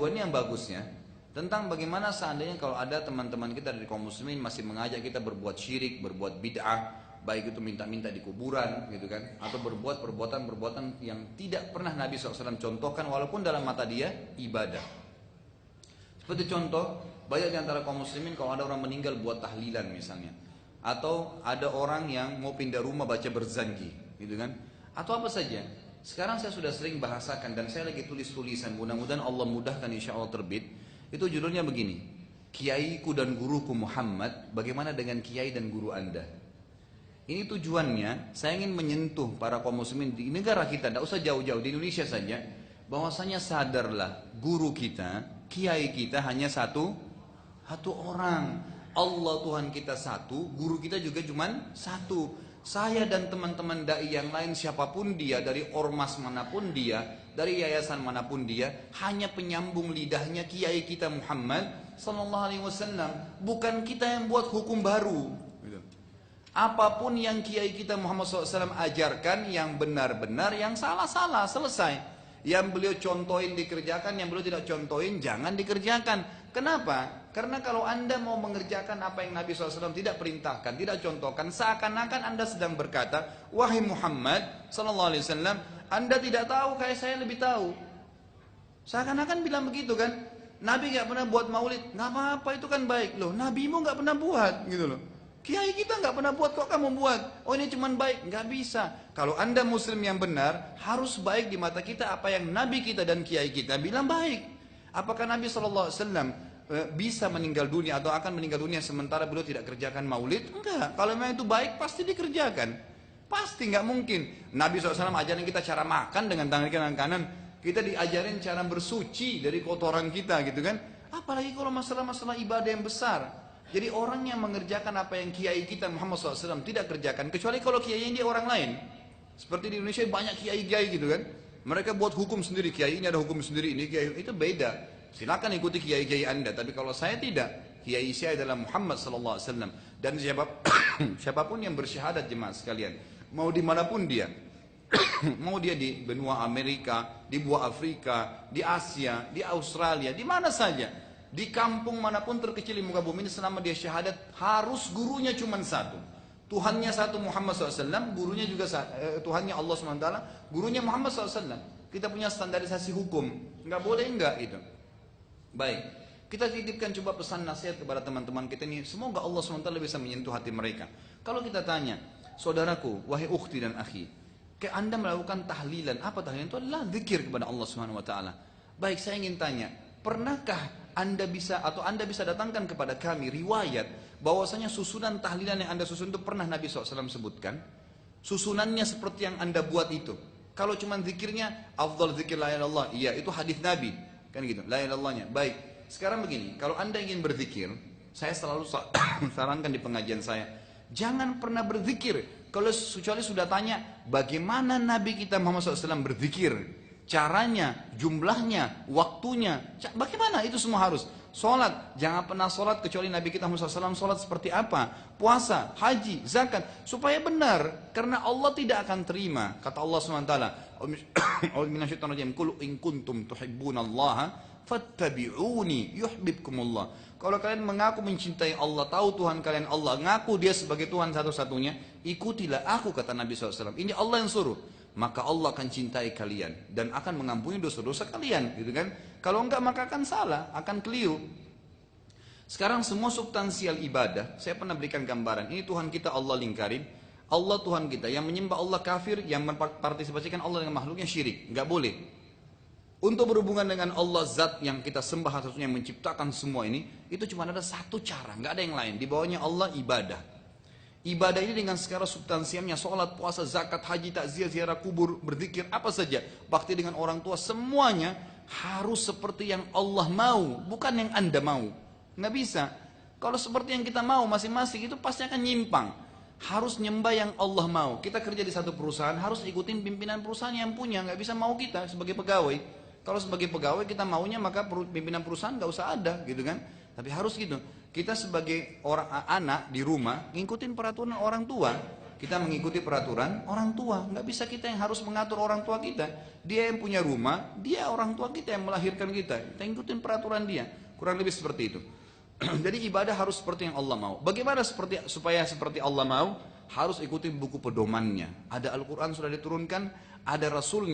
kedua ini yang bagusnya tentang bagaimana seandainya kalau ada teman-teman kita dari kaum muslimin masih mengajak kita berbuat syirik, berbuat bid'ah, baik itu minta-minta di kuburan gitu kan, atau berbuat perbuatan-perbuatan yang tidak pernah Nabi SAW contohkan walaupun dalam mata dia ibadah. Seperti contoh, banyak di antara kaum muslimin kalau ada orang meninggal buat tahlilan misalnya, atau ada orang yang mau pindah rumah baca berzanji gitu kan, atau apa saja. Sekarang saya sudah sering bahasakan dan saya lagi tulis tulisan, mudah-mudahan Allah mudahkan insya Allah terbit. Itu judulnya begini, Kiaiku dan Guruku Muhammad, bagaimana dengan kiai dan guru anda? Ini tujuannya, saya ingin menyentuh para kaum muslimin di negara kita, tidak usah jauh-jauh, di Indonesia saja, bahwasanya sadarlah, guru kita, kiai kita hanya satu orang. Allah Tuhan kita satu, guru kita juga cuma satu. Saya dan teman-teman dai yang lain siapapun dia, dari ormas manapun dia, dari yayasan manapun dia, hanya penyambung lidahnya kiai kita Muhammad sallallahu alaihi wasallam. Bukan kita yang buat hukum baru. Apapun yang kiai kita Muhammad SAW ajarkan, yang benar-benar, yang salah-salah, selesai. Yang beliau contohin dikerjakan, yang beliau tidak contohin jangan dikerjakan. Kenapa? Karena kalau anda mau mengerjakan apa yang Nabi SAW tidak perintahkan, tidak contohkan, seakan-akan anda sedang berkata, wahai Muhammad SAW, anda tidak tahu, kayak saya lebih tahu. Seakan-akan bilang begitu kan. Nabi gak pernah buat maulid, gak apa-apa, itu kan baik loh. Nabimu gak pernah buat gitu loh. Kiai kita nggak pernah buat, kok kamu buat? Oh ini cuman baik, nggak bisa. Kalau anda muslim yang benar, harus baik di mata kita apa yang Nabi kita dan kiai kita bilang baik. Apakah Nabi SAW bisa meninggal dunia atau akan meninggal dunia sementara beliau tidak kerjakan maulid? Enggak. Kalau memang itu baik pasti dikerjakan. Pasti nggak mungkin. Nabi SAW ajarin kita cara makan dengan tangan kanan, kita diajarin cara bersuci dari kotoran kita gitu kan. Apalagi kalau masalah-masalah ibadah yang besar. Jadi orang yang mengerjakan apa yang kiai kita Muhammad SAW tidak kerjakan, kecuali kalau kiai dia orang lain. Seperti di Indonesia banyak kiai-kiai gitu kan. Mereka buat hukum sendiri, kiai ini ada hukum sendiri, ini kiai itu beda. Silakan ikuti kiai-kiai anda, tapi kalau saya tidak. Kiai saya adalah Muhammad SAW. Dan siapapun yang bersyahadat jemaah sekalian, mau dimanapun dia, mau dia di benua Amerika, di benua Afrika, di Asia, di Australia, di mana saja. Di kampung manapun terkecil di muka bumi ini, selama dia syahadat, harus gurunya cuma satu. Tuhannya satu Muhammad SAW, gurunya juga Tuhannya Allah SWT, gurunya Muhammad SAW. Kita punya standarisasi hukum, nggak boleh nggak itu. Baik, kita titipkan coba pesan nasihat kepada teman-teman kita ini. Semoga Allah SWT bisa menyentuh hati mereka. Kalau kita tanya, saudaraku, wahai ukhti dan akhi, kayak anda melakukan tahlilan, apa tahlilan? Itu adalah zikir kepada Allah SWT. Baik, saya ingin tanya, pernahkah anda bisa datangkan kepada kami riwayat bahwasanya susunan tahlilan yang anda susun itu pernah Nabi SAW sebutkan? Susunannya seperti yang anda buat itu. Kalau cuma zikirnya, afdal zikir la ilaha illallah, iya itu hadis Nabi, kan gitu, la ilaha illallahnya. Baik, sekarang begini, kalau anda ingin berzikir, saya selalu sarankan di pengajian saya, jangan pernah berzikir kalau kecuali sudah tanya bagaimana Nabi kita Muhammad SAW berzikir. Caranya, jumlahnya, waktunya, bagaimana itu semua harus. Sholat, jangan pernah sholat kecuali Nabi kita Muhammad SAW sholat seperti apa. Puasa, haji, zakat, supaya benar. Karena Allah tidak akan terima. Kata Allah SWT, Qul in kuntum tuhibbunallaha fattabi'uni yuhibbukumullah. Kalau kalian mengaku mencintai Allah, tahu Tuhan kalian Allah, ngaku dia sebagai Tuhan satu-satunya, ikutilah aku, kata Nabi SAW. Ini Allah yang suruh. Maka Allah akan cintai kalian dan akan mengampuni dosa-dosa kalian, gitu kan? Kalau enggak maka akan salah, akan keliru. Sekarang semua substansial ibadah, saya pernah berikan gambaran. Ini Tuhan kita Allah lingkarin, Allah Tuhan kita. Yang menyembah Allah kafir, yang mempartisipasikan Allah dengan makhluknya syirik, enggak boleh. Untuk berhubungan dengan Allah Zat yang kita sembah satu-satunya yang menciptakan semua ini, itu cuma ada satu cara, enggak ada yang lain. Di bawahnya Allah ibadah. Ibadah ini dengan segala substansialnya, sholat, puasa, zakat, haji, takziah, ziarah kubur, berzikir, apa saja, bakti dengan orang tua, semuanya harus seperti yang Allah mau, bukan yang anda mau. Nggak bisa. Kalau seperti yang kita mau masing-masing itu pasti akan nyimpang. Harus nyembah yang Allah mau. Kita kerja di satu perusahaan, harus ikutin pimpinan perusahaan yang punya, nggak bisa mau kita sebagai pegawai. Kalau sebagai pegawai kita maunya, maka pimpinan perusahaan nggak usah ada, gitu kan? Tapi harus gitu. Kita sebagai orang anak di rumah ngikutin peraturan orang tua. Kita mengikuti peraturan orang tua. Nggak bisa kita yang harus mengatur orang tua kita. Dia yang punya rumah, dia orang tua kita yang melahirkan kita. Kita ikutin peraturan dia. Kurang lebih seperti itu. Jadi ibadah harus seperti yang Allah mau. Bagaimana supaya seperti Allah mau? Harus ikuti buku pedomannya. Ada Al-Quran sudah diturunkan, ada Rasulnya.